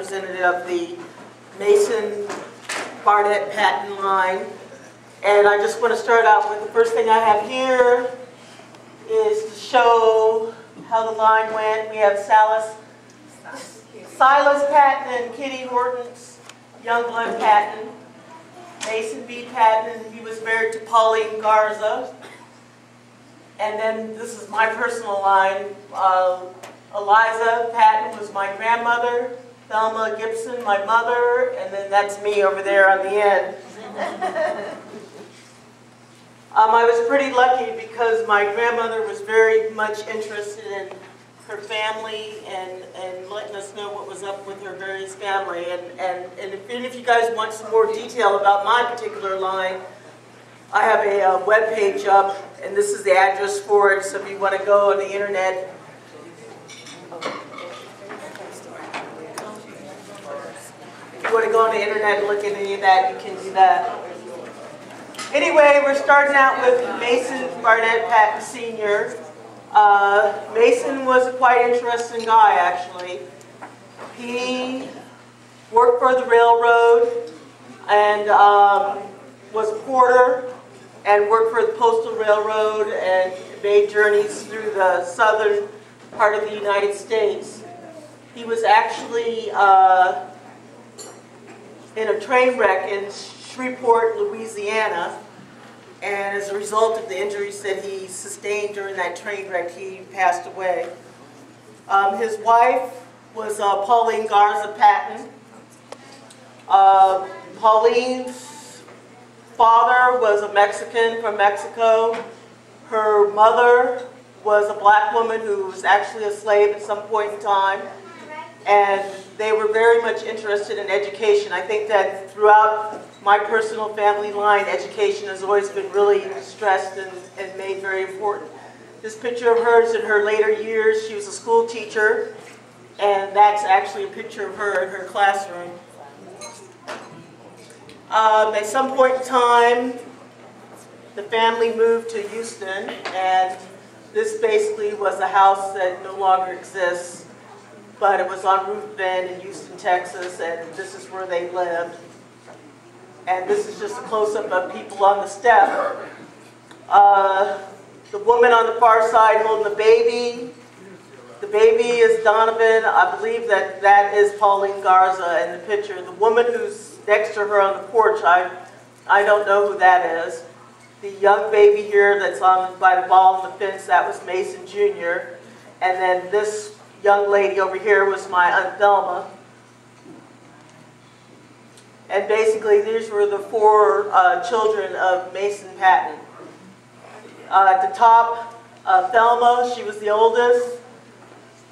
representative of the Mason Barnett Patten line. And I just want to start out with the first thing I have here is to show how the line went. We have Silas Patten and Kitty Horton's Youngblood Patten. Mason B. Patten, he was married to Pauline Garza. And then this is my personal line. Eliza Patten was my grandmother. Thelma Gibson, my mother. And then that's me over there on the end. I was pretty lucky because my grandmother was very much interested in her family and letting us know what was up with her various family. And if any of you guys want some more detail about my particular line, I have a web page up, and this is the address for it, so if you want to go on the internet. If you want to go on the internet and look at any of that, you can do that. Anyway, we're starting out with Mason Barnett Patten Sr. Mason was a quite interesting guy, actually. He worked for the railroad and was a porter and worked for the Postal Railroad and made journeys through the southern part of the United States. He was actually in a train wreck in Shreveport, Louisiana, and as a result of the injuries that he sustained during that train wreck, he passed away. His wife was Pauline Garza Patten. Pauline's father was a Mexican from Mexico. Her mother was a black woman who was actually a slave at some point in time. And they were very much interested in education. I think that throughout my personal family line, education has always been really stressed and made very important. This picture of hers in her later years, she was a school teacher, and that's actually a picture of her in her classroom. At some point in time, the family moved to Houston, and this basically was a house that no longer exists, but it was on Ruth Bend in Houston, Texas, and this is where they lived. And this is just a close-up of people on the step. The woman on the far side holding the baby. The baby is Donovan. I believe that that is Pauline Garza in the picture. The woman who's next to her on the porch, I don't know who that is. The young baby here that's on by the ball on the fence, that was Mason Jr. And then this young lady over here was my Aunt Thelma. And basically, these were the four children of Mason Patten. At the top, Thelma, she was the oldest.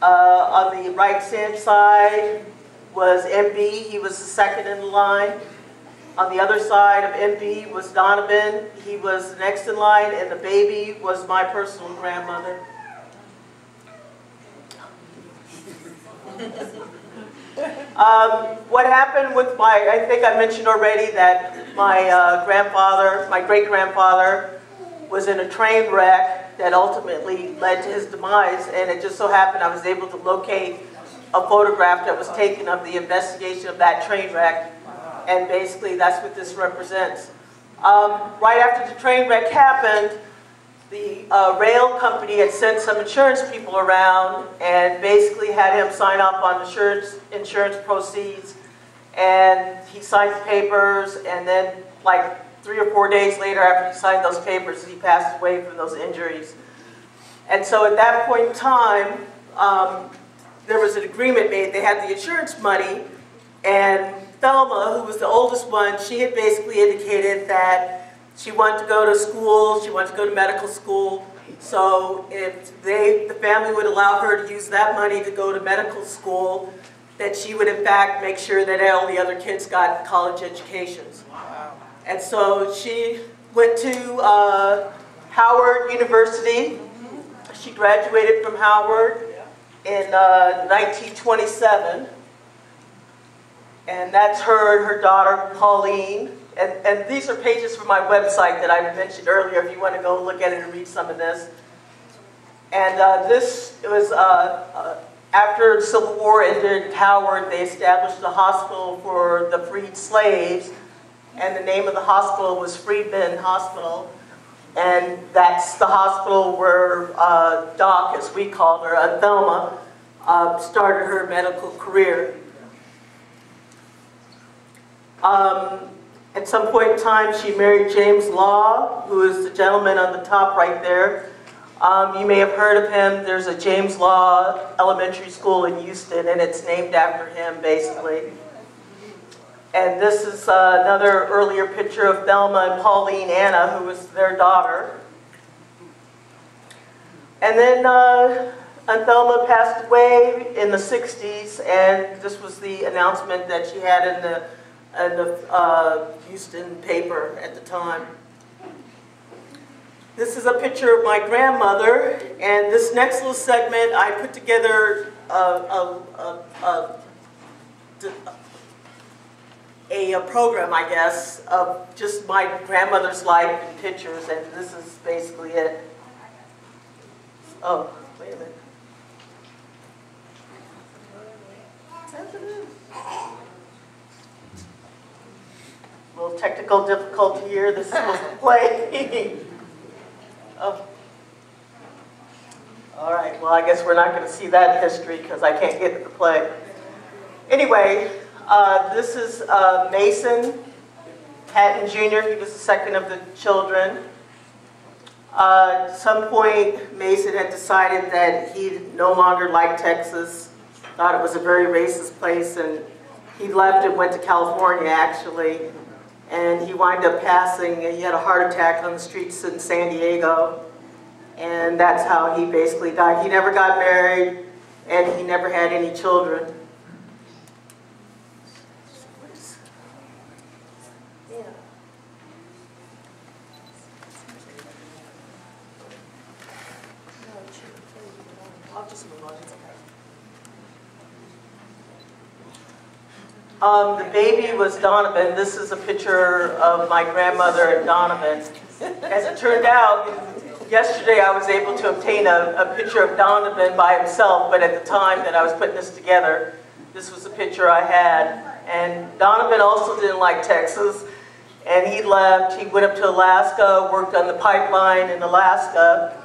On the right-hand side was MB. He was the second in the line. On the other side of MB was Donovan. He was next in line, and the baby was my personal grandmother. What happened with I think I mentioned already that my my great-grandfather was in a train wreck that ultimately led to his demise, and it just so happened I was able to locate a photograph that was taken of the investigation of that train wreck, and basically that's what this represents. Right after the train wreck happened, the rail company had sent some insurance people around and basically had him sign up on insurance proceeds, and he signed the papers, and then like 3 or 4 days later after he signed those papers, he passed away from those injuries. And so at that point in time, there was an agreement made. They had the insurance money, and Thelma, who was the oldest one, she had basically indicated that she wanted to go to school, she wanted to go to medical school. So if the family would allow her to use that money to go to medical school, that she would in fact make sure that all the other kids got college educations. Wow. And so she went to Howard University. She graduated from Howard in 1927. And that's her and her daughter, Pauline. And these are pages from my website that I mentioned earlier if you want to go look at it and read some of this. And this was After the Civil War ended in Howard, they established a hospital for the freed slaves, and the name of the hospital was Freedmen Hospital. And that's the hospital where Doc, as we called her, Thelma, started her medical career. At some point in time, she married James Law, who is the gentleman on the top right there. You may have heard of him. There's a James Law Elementary School in Houston, and it's named after him, basically. And this is another earlier picture of Thelma and Pauline Anna, who was their daughter. And then Thelma passed away in the 60s, and this was the announcement that she had in the Houston paper at the time. This is a picture of my grandmother, and this next little segment I put together a program, I guess, of just my grandmother's life and pictures, and this is basically it. Oh, wait a minute. A little technical difficulty here. This is supposed to play. Oh. All right, well, I guess we're not going to see that history because I can't get it to play. Anyway, this is Mason Patten Jr. He was the second of the children. At some point, Mason had decided that he no longer liked Texas, thought it was a very racist place, and he left and went to California, actually. And he wound up passing, he had a heart attack on the streets in San Diego, and that's how he basically died. He never got married, and he never had any children. The baby was Donovan. This is a picture of my grandmother and Donovan. As it turned out, yesterday I was able to obtain a picture of Donovan by himself, but at the time that I was putting this together, this was the picture I had. And Donovan also didn't like Texas, and he left. He went up to Alaska, worked on the pipeline in Alaska,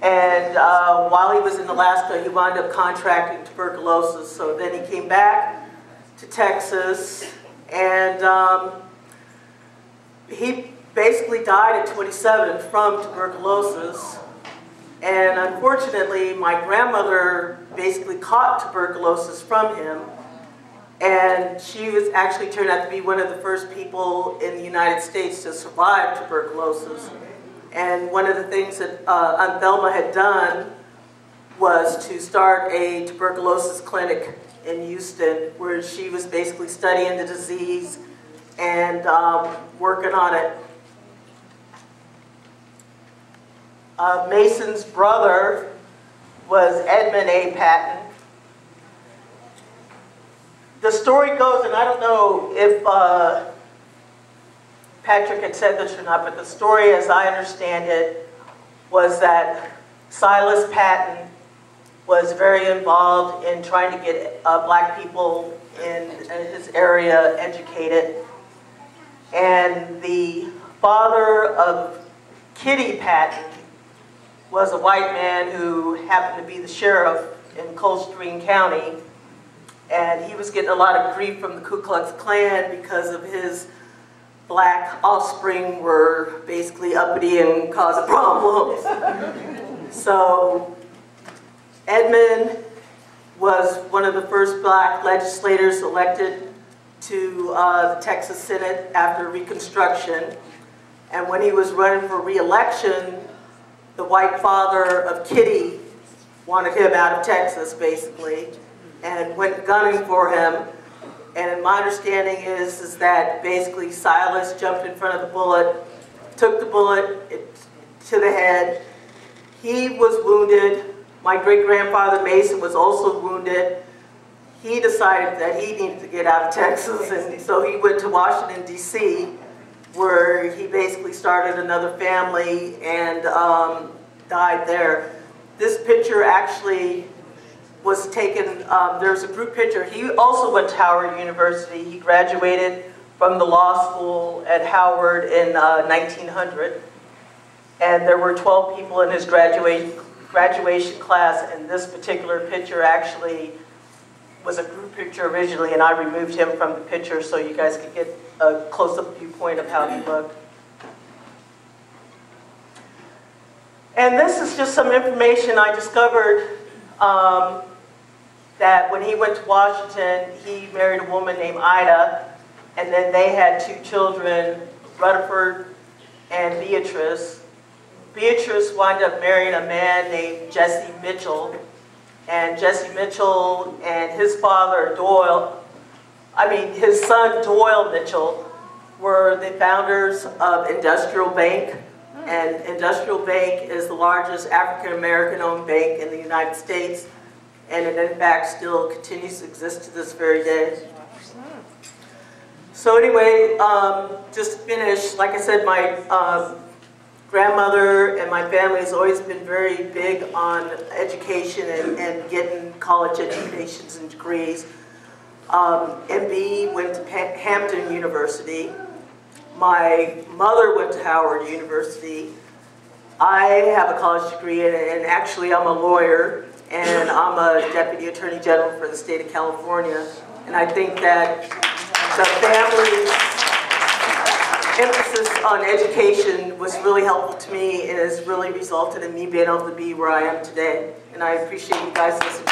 and while he was in Alaska, he wound up contracting tuberculosis. So then he came back to Texas, and he basically died at 27 from tuberculosis. And unfortunately, my grandmother basically caught tuberculosis from him, and she was actually turned out to be one of the first people in the United States to survive tuberculosis. And one of the things that Aunt Thelma had done was to start a tuberculosis clinic in Houston, where she was basically studying the disease and working on it. Mason's brother was Edmund A. Patten. The story goes, and I don't know if Patrick had said this or not, but the story, as I understand it, was that Silas Patten was very involved in trying to get black people in his area educated. And the father of Kitty Patten was a white man who happened to be the sheriff in Coldstream County. And he was getting a lot of grief from the Ku Klux Klan because of his black offspring were basically uppity and causing problems. So Edmund was one of the first black legislators elected to the Texas Senate after Reconstruction. And when he was running for re-election, the white father of Kitty wanted him out of Texas, basically, and went gunning for him. And my understanding is that basically Silas jumped in front of the bullet, took the bullet to the head. He was wounded. My great-grandfather Mason was also wounded. He decided that he needed to get out of Texas, and so he went to Washington, D.C., where he basically started another family and died there. This picture actually was taken, there's a group picture. He also went to Howard University. He graduated from the law school at Howard in 1900. And there were 12 people in his graduation class, and this particular picture actually was a group picture originally, and I removed him from the picture so you guys could get a close-up viewpoint of how he looked. And this is just some information I discovered that when he went to Washington, he married a woman named Ida, and then they had 2 children, Rutherford and Beatrice. Beatrice wound up marrying a man named Jesse Mitchell, and Jesse Mitchell and his father his son Doyle Mitchell were the founders of Industrial Bank, and Industrial Bank is the largest African-American owned bank in the United States, and it in fact still continues to exist to this very day. So anyway, just to finish, like I said, my grandmother and my family has always been very big on education and getting college educations and degrees. MB went to Hampton University. My mother went to Howard University. I have a college degree, and actually I'm a lawyer, and I'm a Deputy Attorney General for the state of California. And I think that the family's emphasis on education was really helpful to me, and has really resulted in me being able to be where I am today. And I appreciate you guys listening.